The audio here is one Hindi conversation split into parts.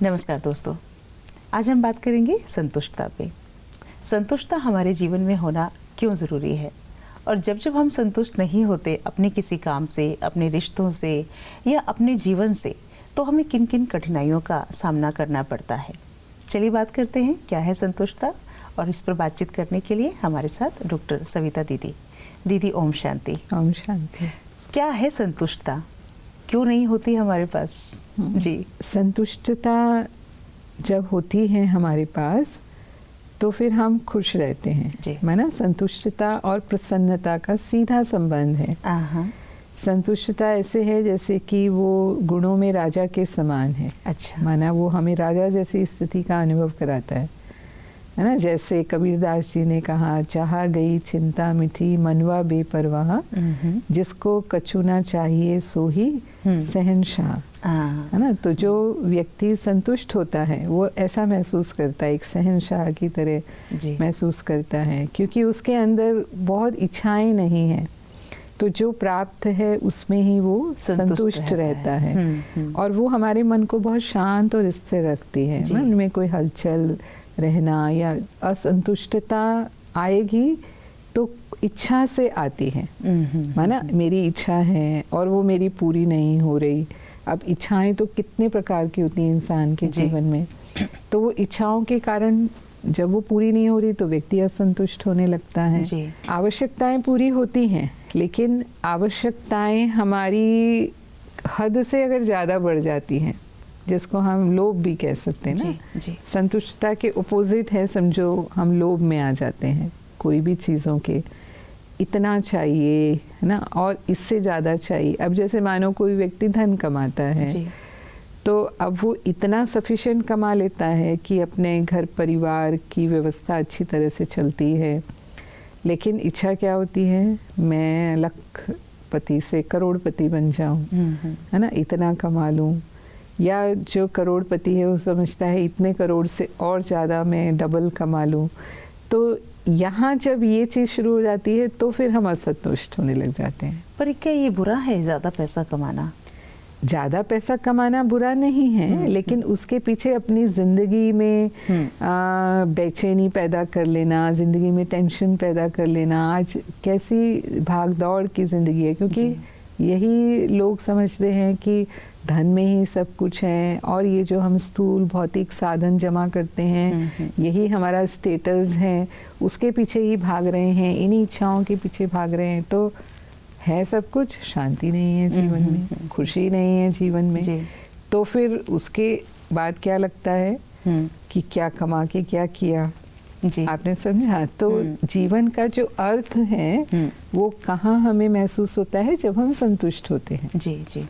नमस्कार दोस्तों, आज हम बात करेंगे संतुष्टता पे। संतुष्टता हमारे जीवन में होना क्यों ज़रूरी है और जब जब हम संतुष्ट नहीं होते अपने किसी काम से, अपने रिश्तों से या अपने जीवन से, तो हमें किन किन कठिनाइयों का सामना करना पड़ता है। चलिए बात करते हैं क्या है संतुष्टता, और इस पर बातचीत करने के लिए हमारे साथ डॉक्टर सविता दीदी। ओम शांति। ओम शांति। क्या है संतुष्टता, क्यों नहीं होती हमारे पास? जी, संतुष्टता जब होती है हमारे पास तो फिर हम खुश रहते हैं। माना संतुष्टता और प्रसन्नता का सीधा संबंध है। संतुष्टता ऐसे है जैसे कि वो गुणों में राजा के समान है। अच्छा। माना वो हमें राजा जैसी स्थिति का अनुभव कराता है ना। जैसे कबीरदास जी ने कहा, चाहा गई चिंता मिठी मनवा बेपरवाह, जिसको कछु ना चाहिए सो ही शहंशाह, है ना। तो जो व्यक्ति संतुष्ट होता है वो ऐसा महसूस करता है, एक शहंशाह की तरह महसूस करता है, क्योंकि उसके अंदर बहुत इच्छाएं नहीं है। तो जो प्राप्त है उसमें ही वो संतुष्ट रहता है। और वो हमारे मन को बहुत शांत और स्थिर रखती है। मन में कोई हलचल रहना या असंतुष्टता आएगी तो इच्छा से आती है। माना मेरी इच्छा है और वो मेरी पूरी नहीं हो रही। अब इच्छाएं तो कितने प्रकार की होती हैं इंसान के जीवन में। तो वो इच्छाओं के कारण जब वो पूरी नहीं हो रही तो व्यक्ति असंतुष्ट होने लगता है। आवश्यकताएं पूरी होती हैं, लेकिन आवश्यकताएं हमारी हद से अगर ज़्यादा बढ़ जाती हैं, जिसको हम लोभ भी कह सकते हैं ना। संतुष्टता के अपोजिट है, समझो हम लोभ में आ जाते हैं कोई भी चीज़ों के। इतना चाहिए, है ना, और इससे ज़्यादा चाहिए। अब जैसे मानो कोई व्यक्ति धन कमाता है तो अब वो इतना सफिशिएंट कमा लेता है कि अपने घर परिवार की व्यवस्था अच्छी तरह से चलती है, लेकिन इच्छा क्या होती है, मैं लखपति से करोड़पति बन जाऊं, है ना, इतना कमा लूं। या जो करोड़पति है वो समझता है इतने करोड़ से और ज़्यादा मैं डबल कमा लूं। तो यहाँ जब ये चीज़ शुरू हो जाती है तो फिर हम असंतुष्ट होने लग जाते हैं। पर क्या ये बुरा है ज़्यादा पैसा कमाना? ज़्यादा पैसा कमाना बुरा नहीं है, लेकिन उसके पीछे अपनी ज़िंदगी में बेचैनी पैदा कर लेना, ज़िंदगी में टेंशन पैदा कर लेना। आज कैसी भाग दौड़ की ज़िंदगी है, क्योंकि यही लोग समझते हैं कि धन में ही सब कुछ है, और ये जो हम स्थूल भौतिक साधन जमा करते हैं यही हमारा स्टेटस है, उसके पीछे ही भाग रहे हैं, इन्हीं इच्छाओं के पीछे भाग रहे हैं। तो है सब कुछ, शांति नहीं है जीवन में, खुशी नहीं है जीवन में। तो फिर उसके बाद क्या लगता है कि क्या कमा के क्या किया। आपने समझा? तो जीवन का जो अर्थ है वो कहाँ हमें महसूस होता है, जब हम संतुष्ट होते हैं। जी।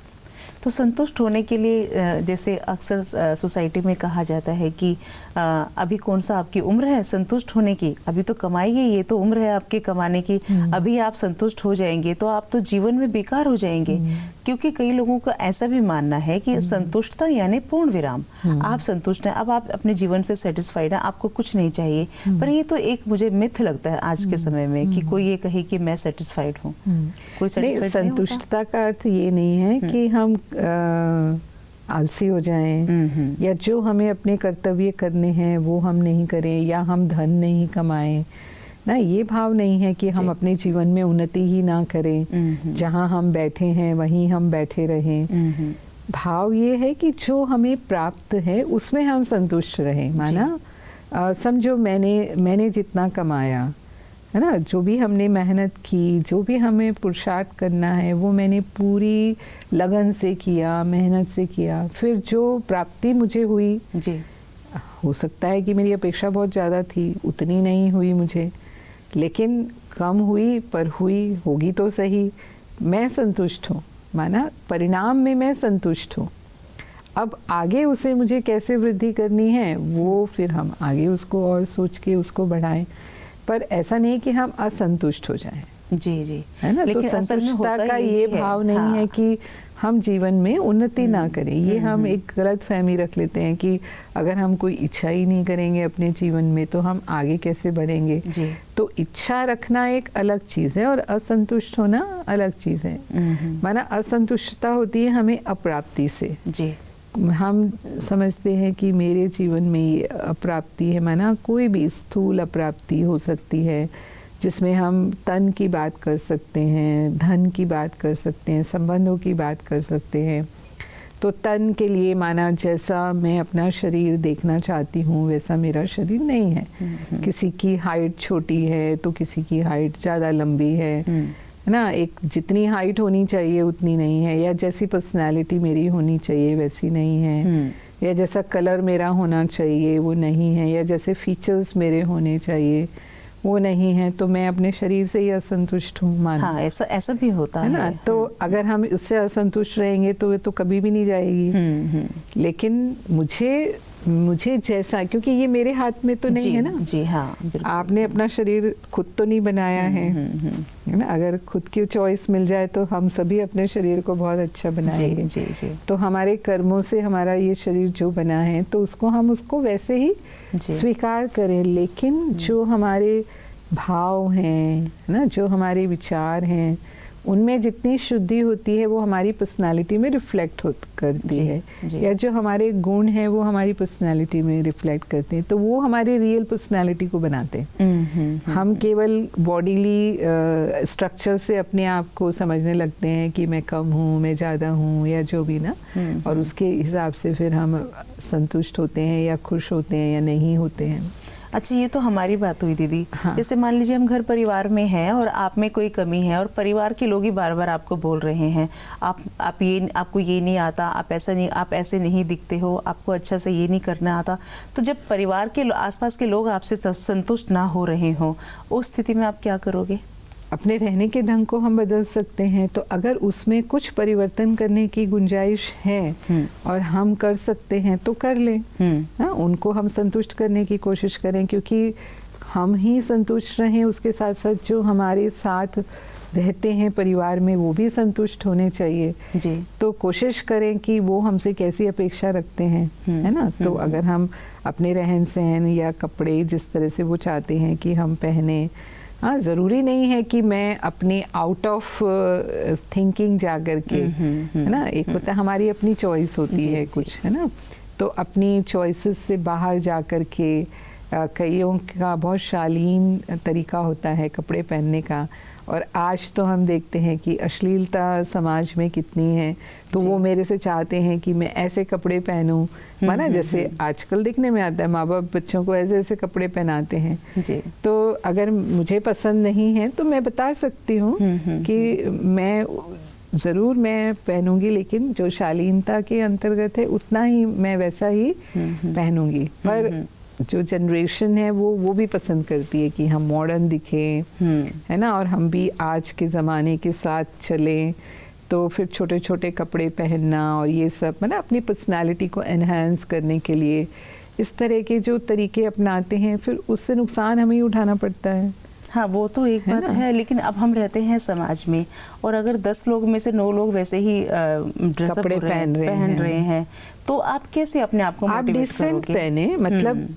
तो संतुष्ट होने के लिए जैसे अक्सर सोसाइटी में कहा जाता है कि अभी कौन सा आपकी उम्र है संतुष्ट होने की, अभी तो कमाइए, ये तो उम्र है आपके कमाने की, अभी आप संतुष्ट हो जाएंगे तो आप तो जीवन में बेकार हो जाएंगे। क्योंकि कई लोगों का ऐसा भी मानना है कि संतुष्टता यानी पूर्ण विराम। आप संतुष्ट हैं, अब आप अपने जीवन से सेटिस्फाइड हैं, आपको कुछ नहीं चाहिए। पर ये तो एक मुझे मिथ लगता है आज के समय में कि कोई ये कहे कि मैं सेटिस्फाइड हूँ। कोई सेटिस्फाइड नहीं होता। संतुष्टता का अर्थ ये नहीं है कि हम आलसी हो जाएं, या जो हमें अपने कर्तव्य करने हैं वो हम नहीं करें, या हम धन नहीं कमाएं ना। ये भाव नहीं है कि हम अपने जीवन में उन्नति ही ना करें, जहाँ हम बैठे हैं वहीं हम बैठे रहें। भाव ये है कि जो हमें प्राप्त है उसमें हम संतुष्ट रहें। माना समझो मैंने जितना कमाया, है ना, जो भी हमने मेहनत की, जो भी हमें पुरुषार्थ करना है वो मैंने पूरी लगन से किया, मेहनत से किया। फिर जो प्राप्ति मुझे हुई, हो सकता है कि मेरी अपेक्षा बहुत ज़्यादा थी, उतनी नहीं हुई मुझे, लेकिन कम हुई पर हुई, होगी तो सही, मैं संतुष्ट हूँ। माना परिणाम में मैं संतुष्ट हूँ। अब आगे उसे मुझे कैसे वृद्धि करनी है वो फिर हम आगे उसको और सोच के उसको बढ़ाएं, पर ऐसा नहीं कि हम असंतुष्ट हो जाएं। जी है ना। तो संतुष्टता का ये भाव नहीं है कि हम जीवन में उन्नति ना करें। ये हम एक गलत फहमी रख लेते हैं कि अगर हम कोई इच्छा ही नहीं करेंगे अपने जीवन में तो हम आगे कैसे बढ़ेंगे। तो इच्छा रखना एक अलग चीज़ है और असंतुष्ट होना अलग चीज़ है। माना असंतुष्टता होती है हमें अप्राप्ति से, हम समझते हैं कि मेरे जीवन में ये अप्राप्ति है, माना कोई भी स्थूल अप्राप्ति हो सकती है, जिसमें हम तन की बात कर सकते हैं, धन की बात कर सकते हैं, संबंधों की बात कर सकते हैं। तो तन के लिए माना जैसा मैं अपना शरीर देखना चाहती हूँ वैसा मेरा शरीर नहीं है। किसी की हाइट छोटी है तो किसी की हाइट ज़्यादा लंबी है ना, एक जितनी हाइट होनी चाहिए उतनी नहीं है, या जैसी पर्सनालिटी मेरी होनी चाहिए वैसी नहीं है, या जैसा कलर मेरा होना चाहिए वो नहीं है, या जैसे फीचर्स मेरे होने चाहिए वो नहीं है। तो मैं अपने शरीर से ही असंतुष्ट हूँ मान। हाँ, ऐसा भी होता है ना। तो अगर हम उससे असंतुष्ट रहेंगे तो ये तो कभी भी नहीं जाएगी। लेकिन मुझे जैसा, क्योंकि ये मेरे हाथ में तो नहीं है ना। जी हाँ, आपने अपना शरीर खुद तो नहीं बनाया है ना। अगर खुद की चॉइस मिल जाए तो हम सभी अपने शरीर को बहुत अच्छा बनाएंगे। जी। तो हमारे कर्मों से हमारा ये शरीर जो बना है तो उसको वैसे ही स्वीकार करें। लेकिन जो हमारे भाव हैं ना, जो हमारे विचार हैं, उनमें जितनी शुद्धि होती है वो हमारी पर्सनालिटी में रिफ्लेक्ट करती है, या जो हमारे गुण हैं वो हमारी पर्सनालिटी में रिफ्लेक्ट करते हैं, तो वो हमारी रियल पर्सनालिटी को बनाते हैं। हम केवल बॉडीली स्ट्रक्चर से अपने आप को समझने लगते हैं कि मैं कम हूँ, मैं ज़्यादा हूँ, या जो भी ना, और उसके हिसाब से फिर हम संतुष्ट होते हैं या खुश होते हैं या नहीं होते हैं। अच्छा, ये तो हमारी बात हुई दीदी। हाँ। जैसे मान लीजिए हम घर परिवार में हैं और आप में कोई कमी है और परिवार के लोग ही बार बार आपको बोल रहे हैं, आपको ये नहीं आता, आप ऐसे नहीं दिखते हो, आपको अच्छा से ये नहीं करना आता। तो जब परिवार के आसपास के लोग आपसे संतुष्ट ना हो रहे हों, उस स्थिति में आप क्या करोगे? अपने रहने के ढंग को हम बदल सकते हैं। तो अगर उसमें कुछ परिवर्तन करने की गुंजाइश है और हम कर सकते हैं तो कर लें। हाँ, उनको हम संतुष्ट करने की कोशिश करें, क्योंकि हम ही संतुष्ट रहें, उसके साथ साथ जो हमारे साथ रहते हैं परिवार में वो भी संतुष्ट होने चाहिए जी। तो कोशिश करें कि वो हमसे कैसी अपेक्षा रखते हैं, है ना। तो अगर हम अपने रहन सहन या कपड़े जिस तरह से वो चाहते हैं कि हम पहने, हाँ, ज़रूरी नहीं है कि मैं अपने आउट ऑफ थिंकिंग जा कर के, है ना, एक होता है हमारी अपनी चॉइस होती है कुछ, है ना, तो अपनी चॉइसेस से बाहर जा कर के कईयों का बहुत शालीन तरीका होता है कपड़े पहनने का। और आज तो हम देखते हैं कि अश्लीलता समाज में कितनी है, तो वो मेरे से चाहते हैं कि मैं ऐसे कपड़े पहनूं, माना जैसे आजकल देखने में आता है, माँ बाप बच्चों को ऐसे ऐसे कपड़े पहनाते हैं जी। तो अगर मुझे पसंद नहीं है तो मैं बता सकती हूँ कि मैं पहनूंगी, लेकिन जो शालीनता के अंतर्गत है उतना ही मैं वैसा ही पहनूंगी। पर जो जनरेशन है वो भी पसंद करती है कि हम मॉडर्न दिखें, है ना, और हम भी आज के ज़माने के साथ चलें। तो फिर छोटे छोटे कपड़े पहनना और ये सब, मतलब अपनी पर्सनालिटी को एनहांस करने के लिए इस तरह के जो तरीके अपनाते हैं, फिर उससे नुकसान हमें ही उठाना पड़ता है। हाँ, वो तो एक बात है, लेकिन अब हम रहते हैं समाज में और अगर 10 लोग में से 9 लोग वैसे ही ड्रेसअप पहन रहे हैं तो आप कैसे अपने आप को मोटिवेट करोगे? पहने, मतलब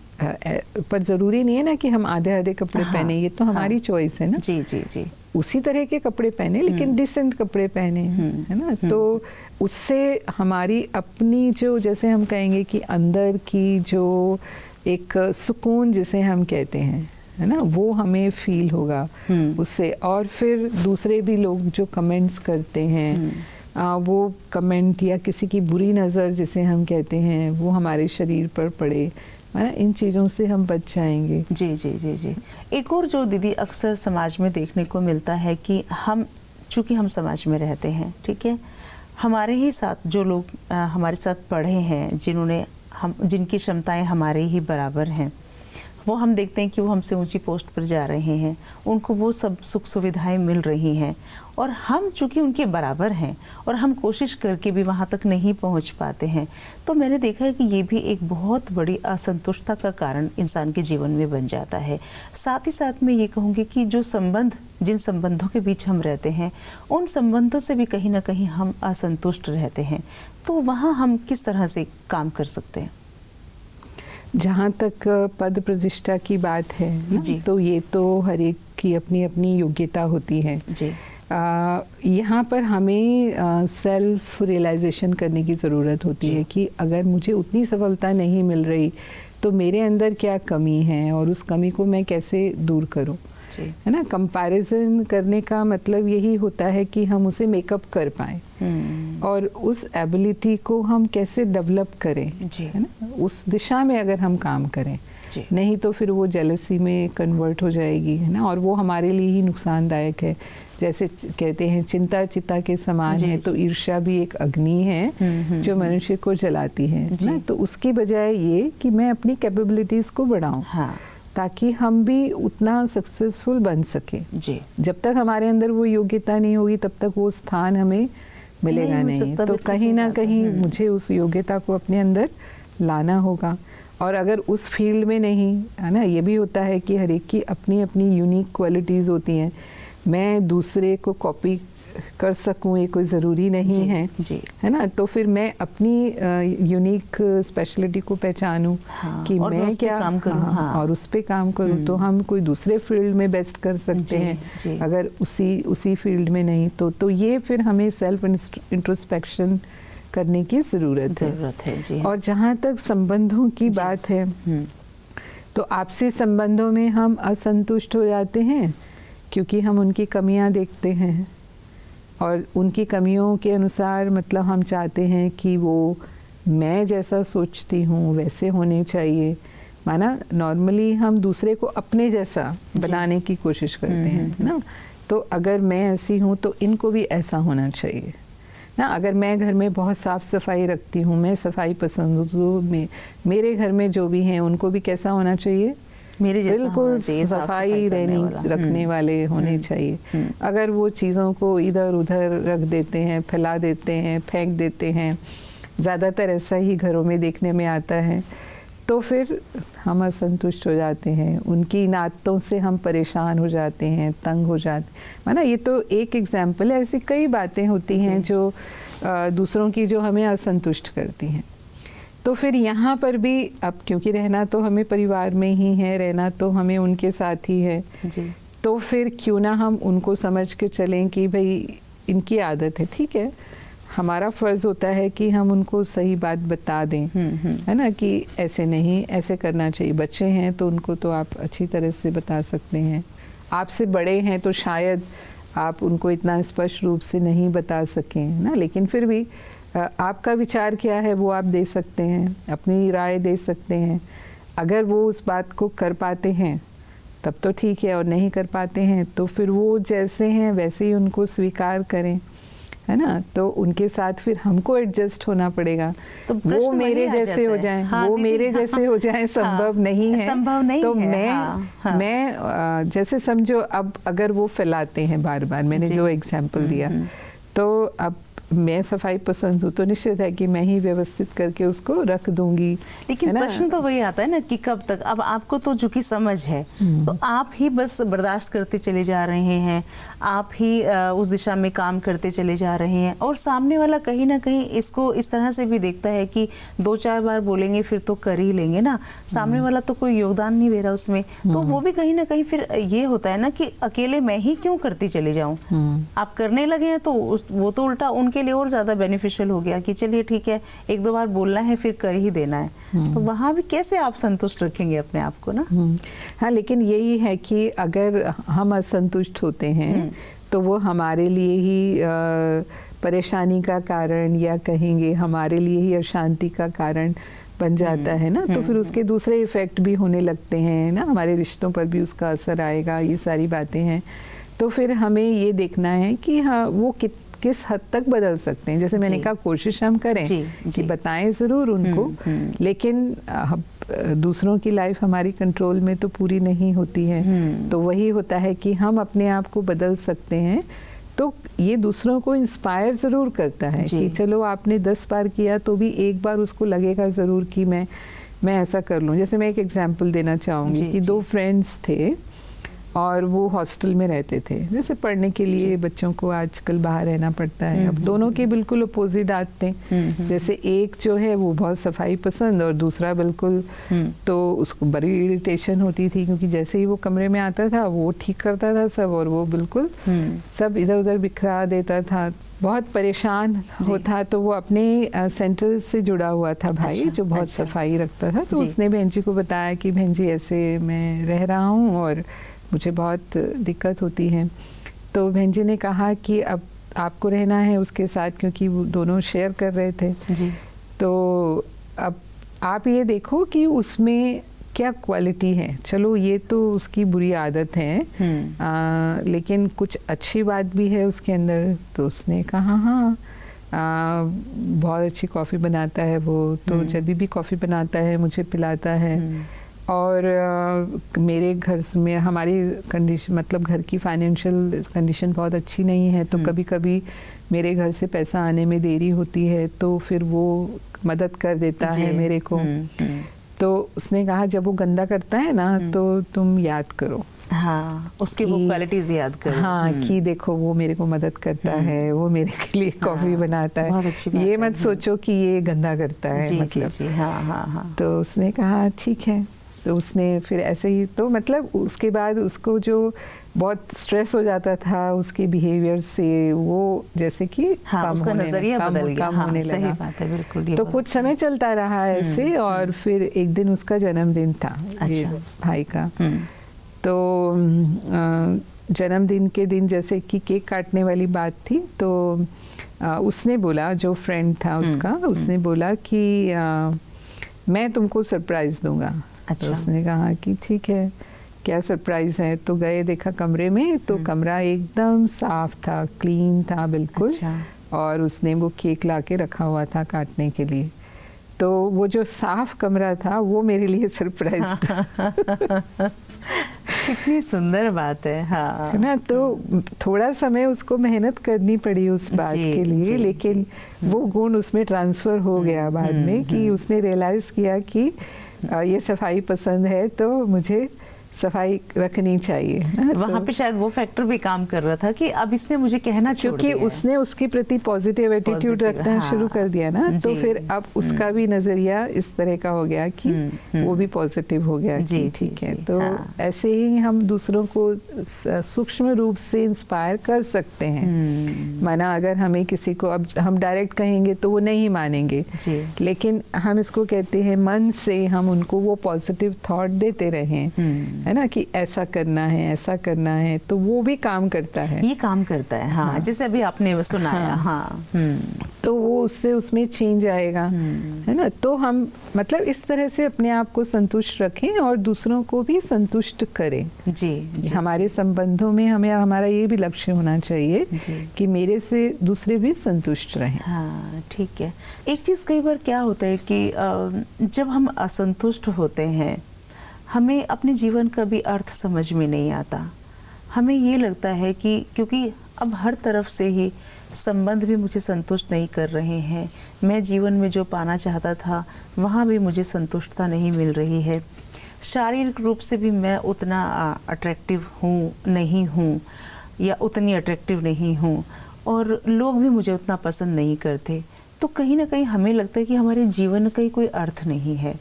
पर जरूरी नहीं है ना कि हम आधे कपड़े पहने, ये तो हमारी चॉइस है ना। जी जी जी। उसी तरह के कपड़े पहने, लेकिन डिसेंट कपड़े पहने, है ना। तो उससे हमारी अपनी जो, जैसे हम कहेंगे कि अंदर की जो एक सुकून जिसे हम कहते हैं, है ना, वो हमें फील होगा उससे। और फिर दूसरे भी लोग जो कमेंट्स करते हैं, वो कमेंट या किसी की बुरी नज़र जिसे हम कहते हैं वो हमारे शरीर पर पड़े, इन चीज़ों से हम बच जाएंगे। जी जी जी जी। एक और जो दीदी अक्सर समाज में देखने को मिलता है कि चूँकि हम समाज में रहते हैं, ठीक है, हमारे ही साथ जो लोग हमारे साथ पढ़े हैं, जिनकी क्षमताएं हमारे ही बराबर हैं, वो हम देखते हैं कि वो हमसे ऊंची पोस्ट पर जा रहे हैं, उनको वो सब सुख सुविधाएं मिल रही हैं, और हम चूँकि उनके बराबर हैं और हम कोशिश करके भी वहाँ तक नहीं पहुँच पाते हैं। तो मैंने देखा है कि ये भी एक बहुत बड़ी असंतुष्टता का कारण इंसान के जीवन में बन जाता है। साथ ही साथ मैं ये कहूँगी कि जिन संबंधों के बीच हम रहते हैं, उन संबंधों से भी कहीं ना कहीं हम असंतुष्ट रहते हैं। तो वहाँ हम किस तरह से काम कर सकते हैं? जहाँ तक पद प्रतिष्ठा की बात है ना, तो ये तो हर एक की अपनी अपनी योग्यता होती है जी। यहाँ पर हमें सेल्फ रियलाइजेशन करने की ज़रूरत होती है कि अगर मुझे उतनी सफलता नहीं मिल रही तो मेरे अंदर क्या कमी है और उस कमी को मैं कैसे दूर करूँ, है ना। कंपैरिजन करने का मतलब यही होता है कि हम उसे मेकअप कर पाएं और उस एबिलिटी को हम कैसे डेवलप करें, है ना, उस दिशा में अगर हम काम करें, नहीं तो फिर वो जेलसी में कन्वर्ट हो जाएगी, है ना, और वो हमारे लिए ही नुकसानदायक है। जैसे कहते हैं चिंता चिता के समान है, तो ईर्ष्या भी एक अग्नि है जो मनुष्य को जलाती है ना। तो उसकी बजाय ये कि मैं अपनी कैपेबिलिटीज को बढ़ाऊं, ताकि हम भी उतना सक्सेसफुल बन सके। जब तक हमारे अंदर वो योग्यता नहीं होगी तब तक वो स्थान हमें मिलेगा नहीं। तो कहीं ना कहीं मुझे उस योग्यता को अपने अंदर लाना होगा। और अगर उस फील्ड में नहीं, है ना, ये भी होता है कि हर एक की अपनी अपनी यूनिक क्वालिटीज़ होती हैं। मैं दूसरे को कॉपी कर सकूं ये कोई ज़रूरी नहीं है ना। तो फिर मैं अपनी यूनिक स्पेशलिटी को पहचानूं कि मैं क्या काम करूं, और उस पे काम करूं। तो हम कोई दूसरे फील्ड में बेस्ट कर सकते हैं, अगर उसी फील्ड में नहीं तो ये फिर हमें सेल्फ इंट्रोस्पेक्शन करने की ज़रूरत है। और जहाँ तक संबंधों की बात है, तो आपसी संबंधों में हम असंतुष्ट हो जाते हैं क्योंकि हम उनकी कमियां देखते हैं और उनकी कमियों के अनुसार मतलब हम चाहते हैं कि वो मैं जैसा सोचती हूँ वैसे होने चाहिए। माना नॉर्मली हम दूसरे को अपने जैसा बनाने की कोशिश करते हैं ना। तो अगर मैं ऐसी हूँ तो इनको भी ऐसा होना चाहिए ना। अगर मैं घर में बहुत साफ़ सफाई रखती हूँ, मैं सफाई पसंद हूँ, मेरे घर में जो भी हैं उनको भी कैसा होना चाहिए, मेरे जैसा बिल्कुल सफाई रखने वाले होने चाहिए। अगर वो चीज़ों को इधर उधर रख देते हैं, फैला देते हैं, फेंक देते हैं, ज़्यादातर ऐसा ही घरों में देखने में आता है, तो फिर हम असंतुष्ट हो जाते हैं। उनकी इन आदतों से हम परेशान हो जाते हैं, तंग हो जाते हैं। माना ये तो एक एग्जाम्पल है, ऐसी कई बातें होती हैं जो दूसरों की जो हमें असंतुष्ट करती हैं। तो फिर यहाँ पर भी अब क्योंकि रहना तो हमें परिवार में ही है, रहना तो हमें उनके साथ ही है, तो फिर क्यों ना हम उनको समझ के चलें कि भाई इनकी आदत है, ठीक है। हमारा फ़र्ज़ होता है कि हम उनको सही बात बता दें, है ना, कि ऐसे नहीं, ऐसे करना चाहिए। बच्चे हैं तो उनको तो आप अच्छी तरह से बता सकते हैं। आपसे बड़े हैं तो शायद आप उनको इतना स्पष्ट रूप से नहीं बता सकें ना, लेकिन फिर भी आपका विचार क्या है वो आप दे सकते हैं, अपनी राय दे सकते हैं। अगर वो उस बात को कर पाते हैं तब तो ठीक है, और नहीं कर पाते हैं तो फिर वो जैसे हैं वैसे ही उनको स्वीकार करें, है ना। तो उनके साथ फिर हमको एडजस्ट होना पड़ेगा। तो वो मेरे जैसे हो जाएं, वो मेरे जैसे हो जाएं, संभव नहीं है, संभव नहीं तो है। मैं जैसे समझो अब अगर वो फैलाते हैं बार बार, मैंने जो एग्जाम्पल दिया, तो अब मैं सफाई पसंद हूँ तो निश्चित है कि मैं ही व्यवस्थित करके उसको रख दूंगी। लेकिन प्रश्न तो वही आता है ना कि कब तक। अब आपको तो जो कि समझ है तो आप ही बस बर्दाश्त करते चले जा रहे हैं, आप ही उस दिशा में काम करते चले जा रहे हैं, और सामने वाला कहीं ना कहीं इसको इस तरह से भी देखता है कि 2-4 बार बोलेंगे फिर तो कर ही लेंगे ना, सामने वाला तो कोई योगदान नहीं दे रहा उसमें। तो वो भी कहीं ना कहीं फिर ये होता है ना कि अकेले मैं ही क्यों करती चली जाऊँ। आप करने लगे हैं तो वो तो उल्टा उनके लिए और ज्यादा बेनिफिशियल हो गया कि चलिए ठीक है, 1-2 बार बोलना है फिर कर ही देना है। तो वहां भी कैसे आप संतुष्ट रखेंगे अपने आप को ना। हाँ, लेकिन यही है कि अगर हम असंतुष्ट होते हैं तो वो हमारे लिए ही परेशानी का कारण, या कहेंगे हमारे लिए ही अशांति का कारण बन जाता है ना। तो फिर उसके दूसरे इफेक्ट भी होने लगते हैं ना, हमारे रिश्तों पर भी उसका असर आएगा। ये सारी बातें हैं। तो फिर हमें ये देखना है कि हाँ वो किस हद तक बदल सकते हैं। जैसे मैंने कहा कोशिश हम करें कि बताएं ज़रूर उनको, लेकिन दूसरों की लाइफ हमारी कंट्रोल में तो पूरी नहीं होती है। तो वही होता है कि हम अपने आप को बदल सकते हैं। तो ये दूसरों को इंस्पायर ज़रूर करता है कि चलो आपने 10 बार किया तो भी एक बार उसको लगेगा ज़रूर कि मैं ऐसा कर लूँ। जैसे मैं एक एग्जांपल देना चाहूँगी कि 2 फ्रेंड्स थे, और वो हॉस्टल में रहते थे। जैसे पढ़ने के लिए बच्चों को आजकल बाहर रहना पड़ता है। अब दोनों के बिल्कुल अपोजिट आते हैं। जैसे एक जो है वो बहुत सफाई पसंद और दूसरा बिल्कुल, तो उसको बड़ी इरिटेशन होती थी क्योंकि जैसे ही वो कमरे में आता था वो ठीक करता था सब, और वो बिल्कुल सब इधर उधर बिखरा देता था, बहुत परेशान होता। तो वो अपने सेंटर से जुड़ा हुआ था भाई, जो बहुत सफाई रखता था। तो उसने बहन जी को बताया कि बहन जी ऐसे मैं रह रहा हूँ और मुझे बहुत दिक्कत होती है। तो बहन जी ने कहा कि अब आपको रहना है उसके साथ, क्योंकि वो दोनों शेयर कर रहे थे जी। तो अब आप ये देखो कि उसमें क्या क्वालिटी है। चलो ये तो उसकी बुरी आदत है, लेकिन कुछ अच्छी बात भी है उसके अंदर। तो उसने कहा हाँ, बहुत अच्छी कॉफ़ी बनाता है वो, तो जब भी कॉफ़ी बनाता है मुझे पिलाता है। और मेरे घर में हमारी कंडीशन, मतलब घर की फाइनेंशियल कंडीशन बहुत अच्छी नहीं है, तो कभी कभी मेरे घर से पैसा आने में देरी होती है, तो फिर वो मदद कर देता है मेरे को। तो उसने कहा जब वो गंदा करता है ना तो तुम याद करो, हाँ, उसकी वो क्वालिटीज याद करो। हाँ, कि देखो वो मेरे को मदद करता है, वो मेरे के लिए कॉफी बनाता है, ये मत सोचो कि ये गंदा करता है। जी, मतलब जी, हाँ, हाँ, हाँ। तो उसने कहा ठीक है। तो उसने फिर ऐसे ही, तो मतलब उसके बाद उसको जो बहुत स्ट्रेस हो जाता था उसके बिहेवियर से, वो जैसे कि हाँ, उसका नजरिया बदल गया। हाँ, होने सही लगा। बात है, बिल्कुल। तो कुछ समय चलता रहा ऐसे, और फिर एक दिन उसका जन्मदिन था, ये भाई का। तो जन्मदिन के दिन जैसे कि केक काटने वाली बात थी, तो उसने बोला, जो फ्रेंड था उसका, उसने बोला कि मैं तुमको सरप्राइज दूंगा। अच्छा। तो उसने कहा कि ठीक है, क्या सरप्राइज है। तो गए, देखा कमरे में, तो कमरा एकदम साफ था, क्लीन था बिल्कुल। अच्छा। और उसने वो केक लाके रखा हुआ था काटने के लिए। तो वो जो साफ कमरा था वो मेरे लिए सरप्राइज था। कितनी सुंदर बात है। हाँ, है ना। तो थोड़ा समय उसको मेहनत करनी पड़ी उस बात के लिए, लेकिन वो गुण उसमें ट्रांसफर हो गया बाद में, कि उसने रियलाइज किया कि ये सफाई पसंद है तो मुझे सफाई रखनी चाहिए। वहाँ पे शायद वो फैक्टर भी काम कर रहा था कि अब इसने मुझे कहना छोड़ दिया, क्योंकि उसने उसके प्रति पॉजिटिव एटीट्यूड रखना शुरू कर दिया ना। तो फिर अब उसका भी नजरिया इस तरह का हो गया कि वो भी पॉजिटिव हो गया कि ठीक है। तो ऐसे ही हम दूसरों को सूक्ष्म रूप से इंस्पायर कर सकते हैं। माना अगर हमें किसी को, अब हम डायरेक्ट कहेंगे तो वो नहीं मानेंगे, लेकिन हम इसको कहते हैं मन से हम उनको वो पॉजिटिव थॉट देते रहें, है ना, कि ऐसा करना है, ऐसा करना है, तो वो भी काम करता है। ये काम करता है। हाँ, हाँ। जैसे अभी आपने सुनाया। हाँ, तो वो उससे उसमें चेंज आएगा, है ना। तो हम मतलब इस तरह से अपने आप को संतुष्ट रखें और दूसरों को भी संतुष्ट करें। जी, हमारे संबंधों में हमें हमारा ये भी लक्ष्य होना चाहिए कि मेरे से दूसरे भी संतुष्ट रहें। हाँ, ठीक है। एक चीज़ कई बार क्या होता है कि जब हम असंतुष्ट होते हैं, हमें अपने जीवन का भी अर्थ समझ में नहीं आता। हमें ये लगता है कि क्योंकि अब हर तरफ से ही संबंध भी मुझे संतुष्ट नहीं कर रहे हैं, मैं जीवन में जो पाना चाहता था वहाँ भी मुझे संतुष्टता नहीं मिल रही है, शारीरिक रूप से भी मैं उतना अट्रैक्टिव हूँ नहीं हूँ, या उतनी अट्रैक्टिव नहीं हूँ, और लोग भी मुझे उतना पसंद नहीं करते। तो कहीं ना कहीं हमें लगता है कि हमारे जीवन का ही कोई अर्थ नहीं है।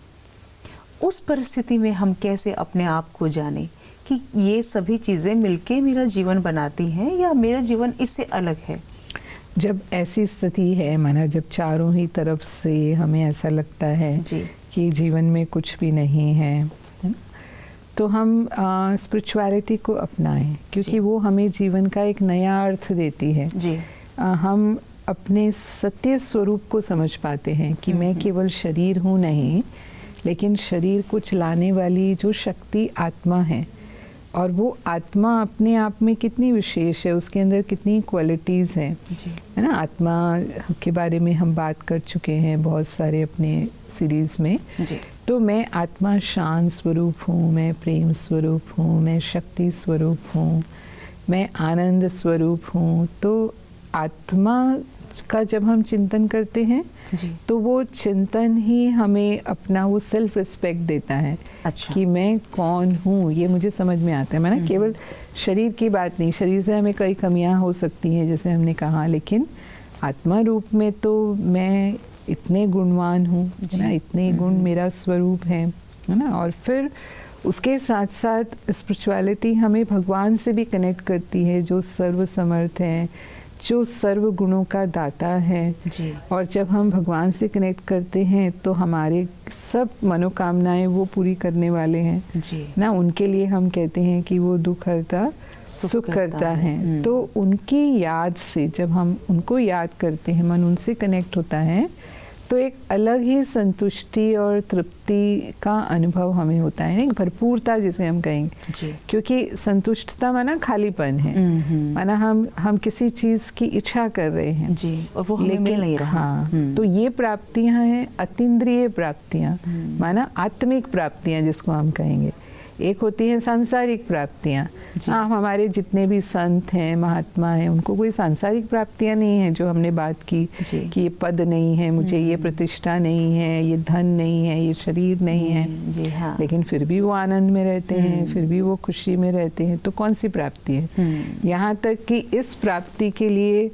उस परिस्थिति में हम कैसे अपने आप को जाने कि ये सभी चीज़ें मिलके मेरा जीवन बनाती हैं या मेरा जीवन इससे अलग है? जब ऐसी स्थिति है, माना जब चारों ही तरफ से हमें ऐसा लगता है कि जीवन में कुछ भी नहीं है, तो हम स्पिरिचुअलिटी को अपनाएं, क्योंकि वो हमें जीवन का एक नया अर्थ देती है। हम अपने सत्य स्वरूप को समझ पाते हैं कि मैं केवल शरीर हूँ नहीं, लेकिन शरीर को चलाने वाली जो शक्ति आत्मा है, और वो आत्मा अपने आप में कितनी विशेष है, उसके अंदर कितनी क्वालिटीज़ हैं, है ना। आत्मा के बारे में हम बात कर चुके हैं बहुत सारे अपने सीरीज़ में। तो मैं आत्मा शांत स्वरूप हूँ, मैं प्रेम स्वरूप हूँ, मैं शक्ति स्वरूप हूँ, मैं आनंद स्वरूप हूँ। तो आत्मा का जब हम चिंतन करते हैं जी। तो वो चिंतन ही हमें अपना वो सेल्फ रिस्पेक्ट देता है। अच्छा। कि मैं कौन हूँ ये मुझे समझ में आता है। मैं ना केवल शरीर की बात नहीं, शरीर से हमें कई कमियां हो सकती हैं जैसे हमने कहा, लेकिन आत्मा रूप में तो मैं इतने गुणवान हूँ ना, इतने गुण मेरा स्वरूप है ना। और फिर उसके साथ साथ स्पिरिचुअलिटी हमें भगवान से भी कनेक्ट करती है, जो सर्व समर्थ है, जो सर्व गुणों का दाता है जी। और जब हम भगवान से कनेक्ट करते हैं तो हमारे सब मनोकामनाएं वो पूरी करने वाले हैं जी। ना। उनके लिए हम कहते हैं कि वो दुख हरता सुख करता है। तो उनकी याद से जब हम उनको याद करते हैं, मन उनसे कनेक्ट होता है, तो एक अलग ही संतुष्टि और तृप्ति का अनुभव हमें होता है, एक भरपूरता जिसे हम कहेंगे जी। क्योंकि संतुष्टता माना खालीपन है, माना हम किसी चीज़ की इच्छा कर रहे हैं जी, और वो हमें मिल नहीं रहा। हाँ, तो ये प्राप्तियां हैं अतीन्द्रिय प्राप्तियां, माना आत्मिक प्राप्तियां जिसको हम कहेंगे। एक होती हैं सांसारिक प्राप्तियां। हाँ, हमारे जितने भी संत हैं, महात्मा हैं, उनको कोई सांसारिक प्राप्तियां नहीं हैं जो हमने बात की कि ये पद नहीं है, मुझे ये प्रतिष्ठा नहीं है, ये धन नहीं है, ये शरीर नहीं है। जी हाँ। लेकिन फिर भी वो आनंद में रहते हैं, फिर भी वो खुशी में रहते हैं। तो कौन सी प्राप्ति है? यहाँ तक कि इस प्राप्ति के लिए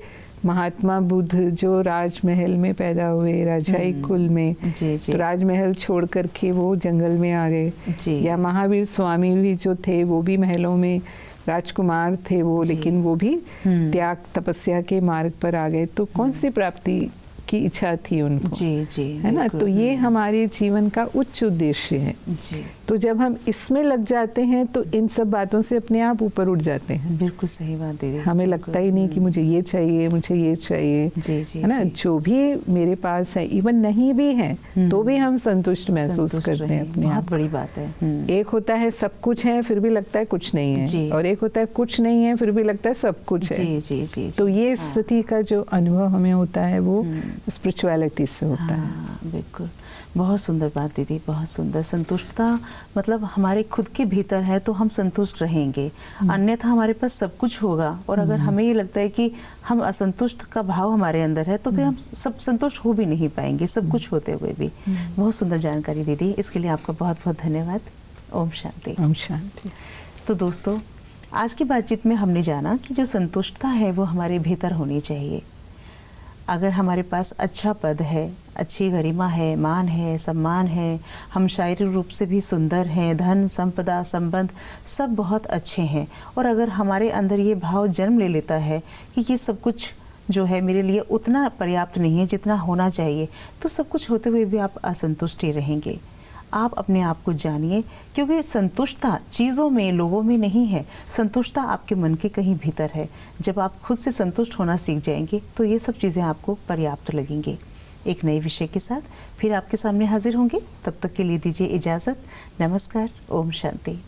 महात्मा बुद्ध जो राजमहल में पैदा हुए, राजाई कुल में, जी, जी। तो राजमहल छोड़ करके वो जंगल में आ गए। या महावीर स्वामी भी जो थे वो भी महलों में राजकुमार थे वो, लेकिन वो भी त्याग तपस्या के मार्ग पर आ गए। तो कौन सी प्राप्ति की इच्छा थी उनको? जी, जी, है ना। तो ये हमारे जीवन का उच्च उद्देश्य है। जी। तो जब हम इसमें लग जाते हैं तो इन सब बातों से अपने आप ऊपर उठ जाते हैं। बिल्कुल सही बात दीदी। हमें लगता ही नहीं कि मुझे ये चाहिए, मुझे ये चाहिए। जी, जी, है ना। जो भी मेरे पास है, इवन नहीं भी है तो भी हम संतुष्ट महसूस करते हैं अपने आप। बहुत बड़ी बात है। एक होता है सब कुछ है फिर भी लगता है कुछ नहीं है, और एक होता है कुछ नहीं है फिर भी लगता है सब कुछ है। जी, जी, जी, तो ये स्थिति का जो अनुभव हमें होता है वो स्पिरिचुअलिटी से होता है। बिल्कुल, बहुत सुंदर बात दीदी, बहुत सुंदर। संतुष्टता मतलब हमारे खुद के भीतर है तो हम संतुष्ट रहेंगे, अन्यथा हमारे पास सब कुछ होगा और अगर हमें ये लगता है कि हम असंतुष्ट का भाव हमारे अंदर है तो फिर हम सब संतुष्ट हो भी नहीं पाएंगे, सब कुछ होते हुए भी। बहुत सुंदर जानकारी दीदी, इसके लिए आपका बहुत बहुत धन्यवाद। ओम शांति। ओम शांति। तो दोस्तों, आज की बातचीत में हमने जाना कि जो संतुष्टता है वो हमारे भीतर होनी चाहिए। अगर हमारे पास अच्छा पद है, अच्छी गरिमा है, मान है, सम्मान है, हम शारीरिक रूप से भी सुंदर हैं, धन संपदा संबंध सब बहुत अच्छे हैं, और अगर हमारे अंदर ये भाव जन्म ले लेता है कि ये सब कुछ जो है मेरे लिए उतना पर्याप्त नहीं है जितना होना चाहिए, तो सब कुछ होते हुए भी आप असंतुष्ट ही रहेंगे। आप अपने आप को जानिए, क्योंकि संतुष्टता चीज़ों में, लोगों में नहीं है, संतुष्टता आपके मन के कहीं भीतर है। जब आप खुद से संतुष्ट होना सीख जाएंगे तो ये सब चीज़ें आपको पर्याप्त लगेंगे। एक नए विषय के साथ फिर आपके सामने हाजिर होंगे, तब तक के लिए दीजिए इजाज़त। नमस्कार। ओम शांति।